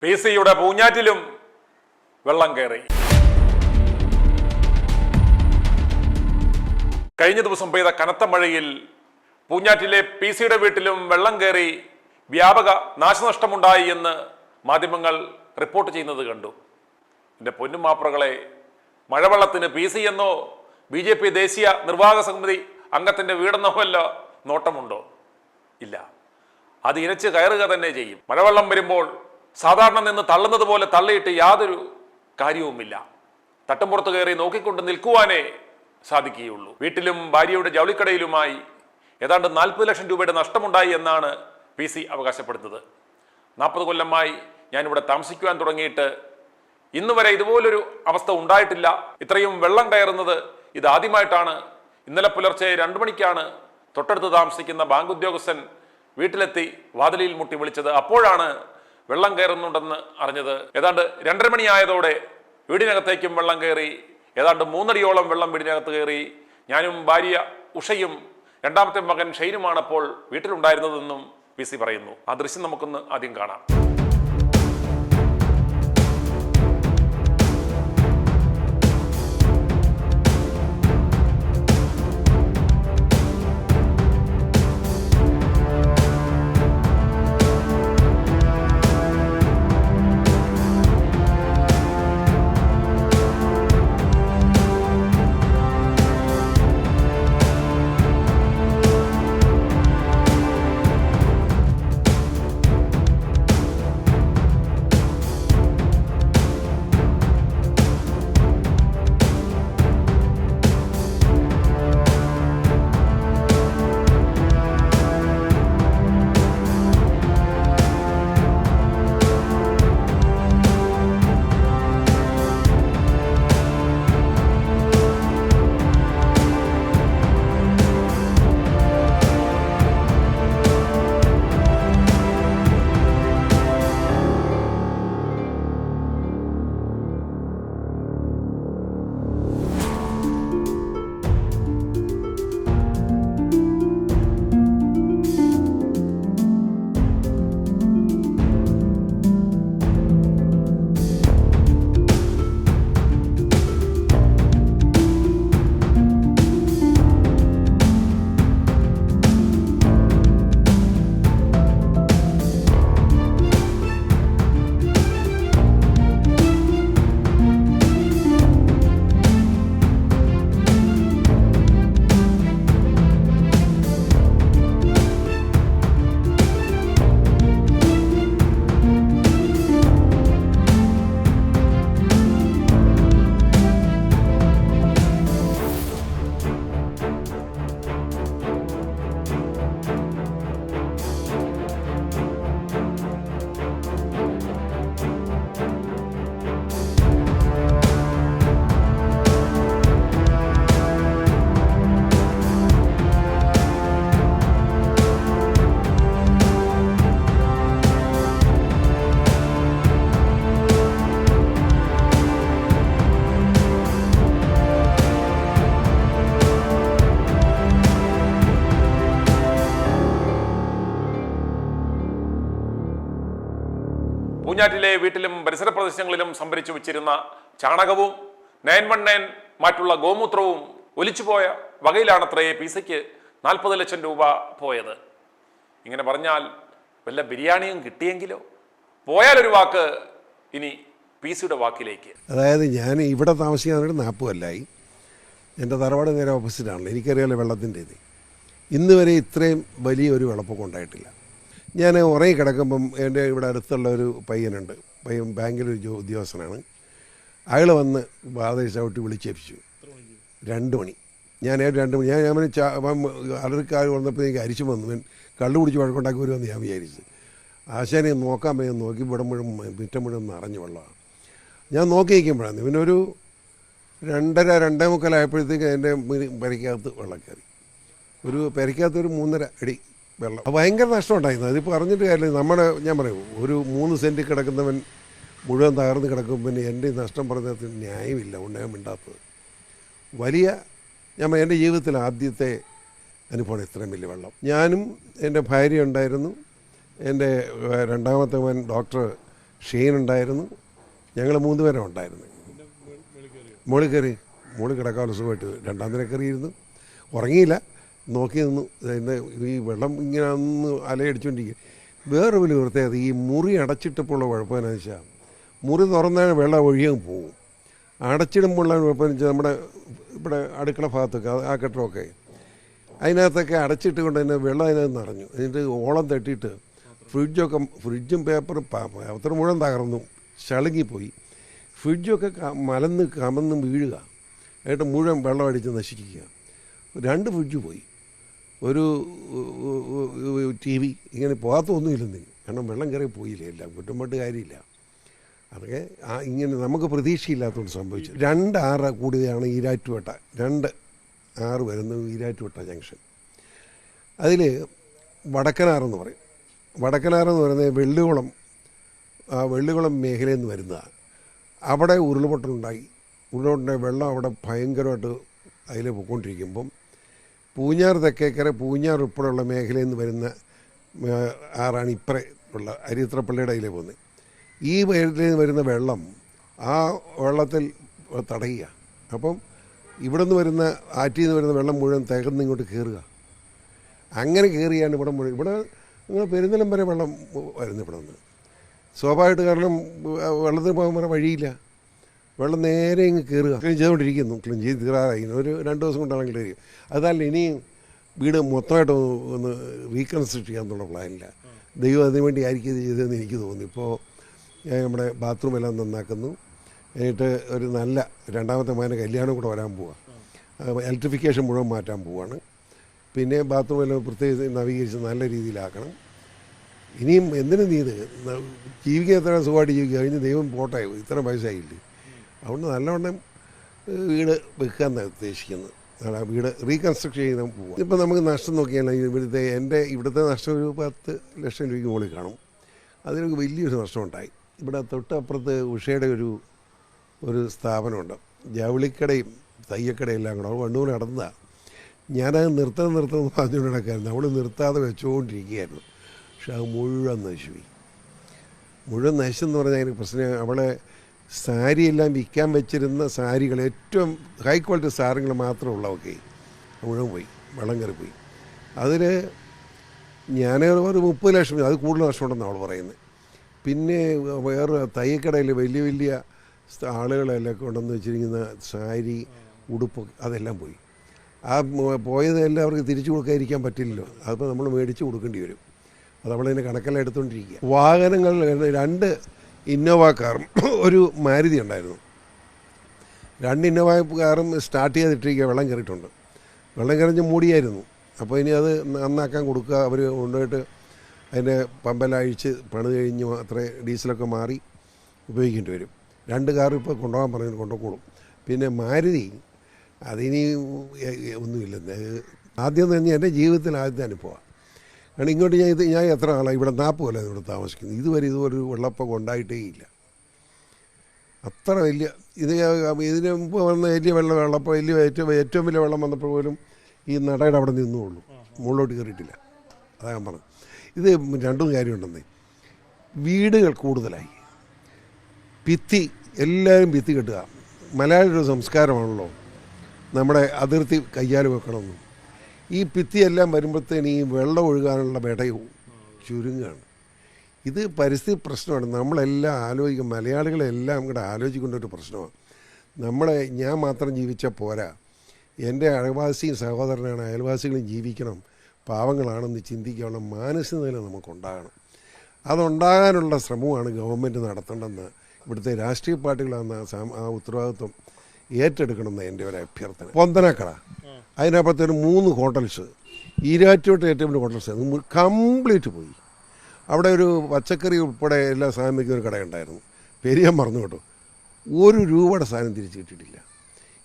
PC-യുടെ പൂഞ്ഞാറ്റിലും വെള്ളം കയറി. കഴിഞ്ഞ ദിവസം പെയ്ത കനത്ത മഴയിൽ പൂഞ്ഞാറ്റിലെ PC-യുടെ വീട്ടിലും വെള്ളം കയറി വ്യാപക നാശനഷ്ടമുണ്ടായി എന്ന് മാധ്യമങ്ങൾ റിപ്പോർട്ട് ചെയ്യുന്നത് കണ്ടു. എൻ്റെ പൊന്നും മാപ്രകളെ, മഴവെള്ളത്തിന് PC എന്നോ BJP ദേശീയ നിർവാഹക സമിതി അംഗത്തിൻ്റെ വീടെന്നോ വല്ല നോട്ടമുണ്ടോ? ഇല്ല. അത് ഇരച്ച് കയറുക തന്നെ ചെയ്യും. മഴവെള്ളം വരുമ്പോൾ സാധാരണ നിന്ന് തള്ളുന്നത് പോലെ തള്ളിയിട്ട് യാതൊരു കാര്യവുമില്ല. തട്ടുംപുറത്ത് കയറി നോക്കിക്കൊണ്ട് നിൽക്കുവാനേ സാധിക്കുകയുള്ളൂ. വീട്ടിലും ഭാര്യയുടെ ജൗളിക്കടയിലുമായി ഏതാണ്ട് 40 ലക്ഷം രൂപയുടെ നഷ്ടമുണ്ടായി എന്നാണ് PC അവകാശപ്പെടുന്നത്. 40 കൊല്ലമായി ഞാനിവിടെ താമസിക്കുവാൻ തുടങ്ങിയിട്ട് ഇന്ന് വരെ ഇതുപോലൊരു അവസ്ഥ ഉണ്ടായിട്ടില്ല. ഇത്രയും വെള്ളം കയറുന്നത് ഇതാദ്യമായിട്ടാണ്. ഇന്നലെ പുലർച്ചെ 2 മണിക്കാണ് തൊട്ടടുത്ത് താമസിക്കുന്ന ബാങ്ക് ഉദ്യോഗസ്ഥൻ വീട്ടിലെത്തി വാതിലിൽ മുട്ടി വിളിച്ചത്. അപ്പോഴാണ് വെള്ളം കയറുന്നുണ്ടെന്ന് അറിഞ്ഞത്. ഏതാണ്ട് 2:30 മണിയായതോടെ വീടിനകത്തേക്കും വെള്ളം കയറി. ഏതാണ്ട് 3 അടിയോളം വെള്ളം വീടിനകത്ത് കയറി. ഞാനും ഭാര്യ ഉഷയും രണ്ടാമത്തെ മകൻ ഷെയ്നുമാണ് അപ്പോൾ വീട്ടിലുണ്ടായിരുന്നതെന്നും PC പറയുന്നു. ആ ദൃശ്യം നമുക്കൊന്ന് ആദ്യം കാണാം. പൂഞ്ഞാറ്റിലെ വീട്ടിലും പരിസര പ്രദേശങ്ങളിലും സംഭരിച്ചു വെച്ചിരുന്ന ചാണകവും 919 മാറ്റുള്ള ഗോമൂത്രവും ഒലിച്ചുപോയ വകയിലാണത്രേ PC-ക്ക് 40 ലക്ഷം രൂപ പോയത്. ഇങ്ങനെ പറഞ്ഞാൽ വല്ല ബിരിയാണിയും കിട്ടിയെങ്കിലോ? പോയാലൊരു വാക്ക്. ഇനി PC-യുടെ വാക്കിലേക്ക്. അതായത് ഞാൻ ഇവിടെ താമസിക്കാനായിട്ട് 40 കൊല്ലമായി. എൻ്റെ തറവാട് നേരെ ഓപ്പോസിറ്റാണല്ലോ. എനിക്കറിയാലോ വെള്ളത്തിൻ്റെ ഇത്. ഇന്ന് വരെ ഇത്രയും വലിയൊരു വെള്ളപ്പൊക്കം ഉണ്ടായിട്ടില്ല. ഞാൻ ഉറങ്ങി കിടക്കുമ്പം എൻ്റെ ഇവിടെ അടുത്തുള്ള ഒരു പയ്യനുണ്ട്. പയ്യൻ ബാങ്കിലൊരു ഉദ്യോഗസ്ഥനാണ്. അയാൾ വന്ന് വാതിൽ ചവിട്ടി വിളിച്ചേപ്പിച്ചു. 2 മണി. ഞാൻ 2 മണി ഞാൻ അലർക്കാർ വന്നപ്പോൾ എനിക്ക് അരിച്ചു വന്നു. കള്ളു കുടിച്ച് വഴക്കുണ്ടാക്കി വരുമെന്ന് ഞാൻ വിചാരിച്ചു. ആശാനെ നോക്കാൻ പയ്യ നോക്കി ഇവിടെ മുഴുവൻ മുറ്റം മുഴുവൻ നിറഞ്ഞു വെള്ളമാണ്. ഞാൻ നോക്കി നിൽക്കുമ്പോഴാണ് ഇവനൊരു 2:30 2:45 എൻ്റെ പെരയ്ക്കകത്ത് വെള്ളം കയറി. ഒരു പെരയ്ക്കകത്തൊരു 3.5 അടി വെള്ളം. ഭയങ്കര നഷ്ടം ഉണ്ടായിരുന്നു. അതിപ്പോൾ പറഞ്ഞിട്ട് കാര്യമില്ല. ഞാൻ പറയും, ഒരു 3 സെൻറ്റ് കിടക്കുന്നവൻ മുഴുവൻ തകർന്ന് കിടക്കും. പിന്നെ എൻ്റെ നഷ്ടം പറഞ്ഞത് ന്യായമില്ല. ഉണ്ടാകാൻ മിണ്ടാത്തത് വലിയ എൻ്റെ ജീവിതത്തിൽ ആദ്യത്തെ അനുഭവമാണ് ഇത്രയും വലിയ വെള്ളം. ഞാനും എൻ്റെ ഭാര്യ ഉണ്ടായിരുന്നു. എൻ്റെ രണ്ടാമത്തെ മകൻ ഡോക്ടർ ഷെയ്ൻ ഉണ്ടായിരുന്നു, ഞങ്ങൾ 3 പേരും ഉണ്ടായിരുന്നു. മുകളിൽ കിടക്കാനുള്ള സുഖമായിട്ട് 2ാം നില കയറിയിരുന്നു. ഉറങ്ങിയില്ല, നോക്കി നിന്നു. അതിൻ്റെ ഈ വെള്ളം ഇങ്ങനെ ഒന്ന് അലയടിച്ചുകൊണ്ടിരിക്കുക. വേറെ വലിയ പ്രത്യേകത, ഈ മുറി അടച്ചിട്ടപ്പോഴുള്ള കുഴപ്പമെന്ന് വെച്ചാൽ മുറി തുറന്നാൽ വെള്ളം ഒഴിയാൻ പോകും. അടച്ചിടുമ്പോഴുള്ള കുഴപ്പമെന്ന് വെച്ചാൽ നമ്മുടെ ഇവിടെ അടുക്കള ഭാഗത്തൊക്കെ ആ കെട്ടിടമൊക്കെ അതിനകത്തൊക്കെ അടച്ചിട്ട് കൊണ്ട് തന്നെ വെള്ളം അതിനകത്ത് നിറഞ്ഞു. എന്നിട്ട് ഓളം തട്ടിയിട്ട് ഫ്രിഡ്ജും പേപ്പറും പേപ്പർ മുഴുവൻ തകർന്നു, ചളുങ്ങിപ്പോയി. ഫ്രിഡ്ജൊക്കെ മലന്ന് കമന്ന് വീഴുക, എന്നിട്ട് മുഴുവൻ വെള്ളം അടിച്ച് നശിക്കുക. 2 ഫ്രിഡ്ജ് പോയി, ഒരു TV ഇങ്ങനെ പോകാത്തൊന്നുമില്ലെന്ന്, കാരണം വെള്ളം കയറി പോയില്ലേ. എല്ലാം കുറ്റംപെട്ട് കാര്യമില്ല. അതൊക്കെ ഇങ്ങനെ നമുക്ക് പ്രതീക്ഷയില്ലാത്തതുകൊണ്ട് സംഭവിച്ചു. 2-6 കൂടിയതാണ് ഈരാറ്റുപേട്ട, 2-6 വരുന്നത് ഈരാറ്റുപേട്ട ജംഗ്ഷൻ. അതിൽ വടക്കനാറെന്ന് പറയും. വടക്കനാറെന്ന് പറയുന്നത് വെള്ളികുളം മേഖലയിൽ നിന്ന് വരുന്നതാണ്. അവിടെ ഉരുൾപൊട്ടലുണ്ടായി. വെള്ളം അവിടെ ഭയങ്കരമായിട്ട് അതിൽ പോയിക്കൊണ്ടിരിക്കുമ്പം പൂഞ്ഞാർ തെക്കേക്കര, പൂഞ്ഞാർ ഉൾപ്പെടെയുള്ള മേഖലയിൽ നിന്ന് വരുന്ന ആറാണ് ഇപ്പറേ ഉള്ള അരിത്രപ്പള്ളിയുടെ അതിലേ പോകുന്നത്. ഈ മേഖലയിൽ നിന്ന് വരുന്ന വെള്ളം ആ വെള്ളത്തിൽ തടയുക. അപ്പം ഇവിടെ നിന്ന് വരുന്ന ആറ്റിൽ നിന്ന് വരുന്ന വെള്ളം മുഴുവൻ തികന്ന് ഇങ്ങോട്ട് കയറുക. അങ്ങനെ കയറിയാണ് ഇവിടെ മുഴുവൻ. ഇവിടെ നിങ്ങൾ പെരുന്തലം വരെ വെള്ളം വരുന്നു ഇവിടെ നിന്ന്. സ്വാഭാവികമായിട്ട്, കാരണം വെള്ളത്തിന് പോകാൻ വേറെ വഴിയില്ല. വെള്ളം നേരെ ഇങ്ങ് കയറുക. ക്ലീൻ ചെയ്തുകൊണ്ടിരിക്കുന്നു, ക്ലീൻ ചെയ്ത് തീരാറായി. ഒരു 2 ദിവസം കൊണ്ടാണ് ക്ലീൻ ചെയ്യും. അതല്ല, ഇനിയും വീട് മൊത്തമായിട്ട് ഒന്ന് റീകൺസ്ട്രക്ട് ചെയ്യാന്നുള്ള പ്ലാനില്ല. ദൈവം അതിനുവേണ്ടി ആയിരിക്കും ഇത് ചെയ്തതെന്ന് എനിക്ക് തോന്നുന്നു. ഇപ്പോൾ നമ്മുടെ ബാത്റൂം എല്ലാം നന്നാക്കുന്നു. എന്നിട്ട് ഒരു നല്ല 2ാമത്തെ മകൻ്റെ കല്യാണം കൂടെ വരാൻ പോവുക. ഇലക്ട്രിഫിക്കേഷൻ മുഴുവൻ മാറ്റാൻ പോവുകയാണ്. പിന്നെ ബാത്റൂം എല്ലാം പ്രത്യേകിച്ച് നവീകരിച്ച് നല്ല രീതിയിലാക്കണം. ഇനിയും എന്തിനും ഇത് ജീവിക്കാൻ എത്ര സുഖമായിട്ട് ജീവിക്കുക, കഴിഞ്ഞ് ദൈവം പോട്ടെ, ഇത്ര പൈസയായില്ലേ. അതുകൊണ്ട് നല്ലവണ്ണം വീട് വെക്കാമെന്നാണ് ഉദ്ദേശിക്കുന്നത്. വീട് റീകൺസ്ട്രക്ട് ചെയ്ത് പോവുക. ഇപ്പോൾ നമുക്ക് നഷ്ടം നോക്കിയാൽ ഇവിടുത്തെ നഷ്ടം ഒരു 10 ലക്ഷം രൂപയ്ക്ക് മുകളിൽ കാണും. അതിനൊക്കെ വലിയൊരു നഷ്ടമുണ്ടായി. ഇവിടെ തൊട്ടപ്പുറത്ത് ഉഷയുടെ ഒരു സ്ഥാപനമുണ്ട്, ജൗളിക്കടയും തയ്യക്കടയും എല്ലാം കൂടെ. അവൾ വണ്ണൂർ നടന്നതാണ്. ഞാനത് നിർത്തണം പറഞ്ഞുകൊണ്ട് നടക്കായിരുന്നു. അവൾ നിർത്താതെ വെച്ചുകൊണ്ടിരിക്കുകയായിരുന്നു. പക്ഷെ അത് മുഴുവൻ നശിച്ചെന്ന് പറഞ്ഞാൽ അതിന് പ്രശ്നം, അവളെ സാരിയെല്ലാം വിൽക്കാൻ വെച്ചിരുന്ന സാരികൾ, ഏറ്റവും ഹൈ ക്വാളിറ്റി സാധനങ്ങൾ മാത്രമേ ഉള്ളതൊക്കെ മുഴുവൻ പോയി, വെള്ളം കയറിപ്പോയി. അതിൽ ഞാൻ ഒരു 30 ലക്ഷം, അത് കൂടുതൽ നഷ്ടമുണ്ടെന്നാണ് അവൾ പറയുന്നത്. പിന്നെ വേറെ തയ്യക്കടയിൽ വലിയ ആളുകളെല്ലാം കൊണ്ടുവന്ന് വെച്ചിരിക്കുന്ന സാരി, ഉടുപ്പ്, അതെല്ലാം പോയി. ആ പോയതെല്ലാം അവർക്ക് തിരിച്ചു കൊടുക്കാതിരിക്കാൻ പറ്റില്ലല്ലോ. അതിപ്പോൾ നമ്മൾ മേടിച്ച് കൊടുക്കേണ്ടി വരും. അത് നമ്മളതിൻ്റെ കണക്കെല്ലാം എടുത്തുകൊണ്ടിരിക്കുക. വാഹനങ്ങൾ 2 ഇന്നോവ കാറും ഒരു മാരുതി ഉണ്ടായിരുന്നു. 2 ഇന്നോവ കാറും സ്റ്റാർട്ട് ചെയ്തിട്ടിരിക്കുക, വെള്ളം കയറിയിട്ടുണ്ട്. വെള്ളം കയറിഞ്ഞ് മൂടിയായിരുന്നു. അപ്പോൾ ഇനി അത് നന്നാക്കാൻ കൊടുക്കുക. അവർ കൊണ്ടുപോയിട്ട് അതിൻ്റെ പമ്പെല്ലാം അഴിച്ച് പണിത് കഴിഞ്ഞ് മാത്രമേ ഡീസലൊക്കെ മാറി ഉപയോഗിക്കേണ്ടി വരും. 2 കാർ ഇപ്പോൾ കൊണ്ടുപോകാൻ പറഞ്ഞു, കൊണ്ടുപോകും. പിന്നെ മാരുതി അതിനി ഒന്നുമില്ലെന്ന്. ആദ്യം തന്നെ എൻ്റെ ജീവിതത്തിൽ ആദ്യത്തെ അനുഭവമാണ്. കാരണം ഇങ്ങോട്ട് ഞാൻ എത്ര ആളാണ് ഇവിടെ 40 കൊല്ലം ഇവിടെ താമസിക്കുന്നത്. ഇതുവരെ ഇതുപോലൊരു വെള്ളപ്പൊക്കം ഉണ്ടായിട്ടേ ഇല്ല. അത്ര വലിയ ഇതിന് മുമ്പ് വന്ന വലിയ വെള്ളപ്പം ഏറ്റവും വലിയ വെള്ളം വന്നപ്പോൾ പോലും ഈ നടയുടെ അവിടെ നിന്നുള്ളൂ, മുകളിലോട്ട് കയറിയിട്ടില്ല. അതാ ഞാൻ പറഞ്ഞത്. ഇത് 2 കാര്യമുണ്ടെന്നേ. വീടുകൾ കൂടുതലായി, എല്ലാവരും ഭിത്തി കെട്ടുക. മലയാളിയുടെ സംസ്കാരമാണല്ലോ നമ്മുടെ അതിർത്തി കയ്യാൽ വെക്കണമെന്നും. ഈ ഭിത്തിയെല്ലാം വരുമ്പോഴത്തേന് ഈ വെള്ളം ഒഴുകാനുള്ള വിടയും ചുരുങ്ങാണ്. ഇത് പരിസ്ഥിതി പ്രശ്നമാണ്. നമ്മളെല്ലാം ആലോചിക്കും, മലയാളികളെല്ലാം കൂടെ ആലോചിക്കേണ്ട ഒരു പ്രശ്നമാണ്. ഞാൻ മാത്രം ജീവിച്ചാൽ പോരാ, എൻ്റെ അയൽവാസിയും സഹോദരനാണ്, അയൽവാസികളും ജീവിക്കണം, പാവങ്ങളാണെന്ന് ചിന്തിക്കാനുള്ള മാനസിക നില നമുക്കുണ്ടാകണം. അതുണ്ടാകാനുള്ള ശ്രമമാണ് ഗവൺമെൻറ് നടത്തേണ്ടതെന്ന് ഇവിടുത്തെ രാഷ്ട്രീയ പാർട്ടികളാണ് ആ ഉത്തരവാദിത്വം ഏറ്റെടുക്കണമെന്ന് എൻ്റെ ഒരു അഭ്യർത്ഥന. പൊന്തനക്കട, അതിനപ്പുറത്തൊരു 3 ഹോട്ടൽസ്, ഈരാറ്റുപേട്ട ഏറ്റവും വലിയ ഹോട്ടൽസ് കംപ്ലീറ്റ് പോയി. അവിടെ ഒരു പച്ചക്കറി ഉൾപ്പെടെ എല്ലാ സാധനം വയ്ക്കുന്ന ഒരു കടയുണ്ടായിരുന്നു, പേര് ഞാൻ മറന്നു കേട്ടോ. 1 രൂപയുടെ സാധനം തിരിച്ചു കിട്ടിയിട്ടില്ല.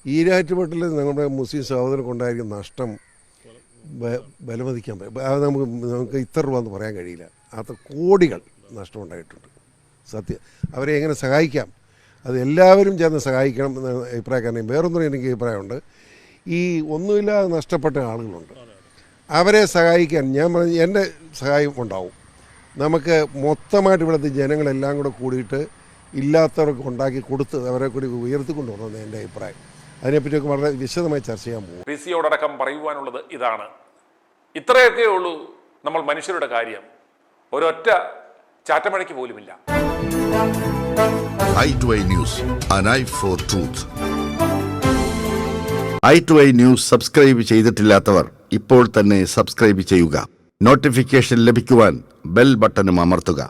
ഈരാറ്റുപേട്ടിൽ നമ്മുടെ മുസ്ലിം സഹോദരർക്കുണ്ടായിരിക്കുന്ന നഷ്ടം വിലമതിക്കാൻ പറ്റും. അത് നമുക്ക് ഇത്ര രൂപ എന്ന് പറയാൻ കഴിയില്ല. അത് കോടികൾ നഷ്ടമുണ്ടായിട്ടുണ്ട്. സത്യം. അവരെ എങ്ങനെ സഹായിക്കാം, അത് എല്ലാവരും ചേർന്ന് സഹായിക്കണം എന്ന അഭിപ്രായക്കാരനെയും. വേറൊന്നും എനിക്ക് അഭിപ്രായമുണ്ട്. ഈ ഒന്നുമില്ലാതെ നഷ്ടപ്പെട്ട ആളുകളുണ്ട്, അവരെ സഹായിക്കാൻ ഞാൻ എൻ്റെ സഹായം ഉണ്ടാവും. നമുക്ക് മൊത്തമായിട്ട് ഇവിടുത്തെ ജനങ്ങളെല്ലാം കൂടെ കൂടിയിട്ട് ഇല്ലാത്തവർക്ക് ഉണ്ടാക്കി കൊടുത്ത് അവരെ കൂടി ഉയർത്തിക്കൊണ്ട് വരണമെന്ന് എൻ്റെ അഭിപ്രായം. അതിനെപ്പറ്റിയൊക്കെ വളരെ വിശദമായി ചർച്ച ചെയ്യാൻ പോകും. PC യോടടക്കം പറയുവാനുള്ളത് ഇതാണ്. ഇത്രയൊക്കെ ഉള്ളൂ നമ്മൾ മനുഷ്യരുടെ കാര്യം. ഒരൊറ്റ ചാറ്റമഴയ്ക്ക് പോലുമില്ല. i2i News, an eye for truth. i2i News subscribe ചെയ്തിട്ടില്ലാത്തവർ ഇപ്പോൾ തന്നെ സബ്സ്ക്രൈബ് ചെയ്യുക. നോട്ടിഫിക്കേഷൻ ലഭിക്കുവാൻ ബെൽ ബട്ടണും അമർത്തുക.